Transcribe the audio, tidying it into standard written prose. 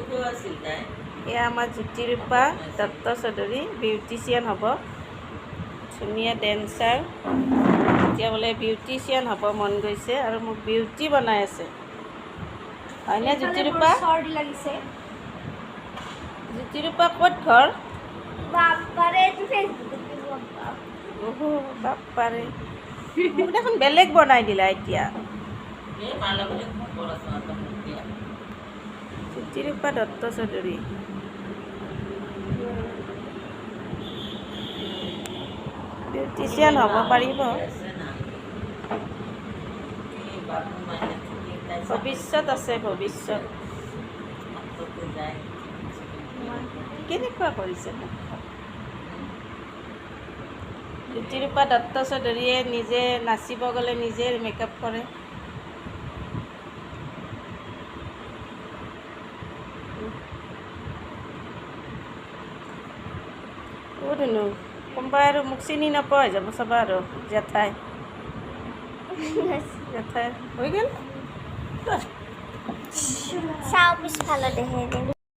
এয়া আমাৰ জ্যোতিৰূপা দত্ত চৌধুৰী বিউটিচিয়ান হ'ব ধুনীয়া ডেন্সাৰ এতিয়া বোলে বিউটিচিয়ান হ'ব মন গৈছে আৰু মোক বিউটি বনাই আছে হয়নে জ্যোতিৰূপা জ্যোতিৰূপা ক'ত ঘৰ বাপ্পাৰে মোক দেখোন বেলেগ বনাই দিলা এতিয়া জ্যোতিৰূপা দত্ত চৌধুৰী বিউটিচিয়ান হ'ব পাৰিব ভৱিষ্যত আছে ভৱিষ্যত কেনেকুৱা কৰিছে জ্যোতিৰূপা দত্ত চৌধুৰীয়ে নিজে নাচিব গ'লে নিজে মেকআপ কৰে ধুনু কোনোবাই আৰু মোক চিনি নাপাই যাব চাবা আৰু জেঠাই জেঠাই হৈ গ'ল চাওঁ পিছফালে দেখে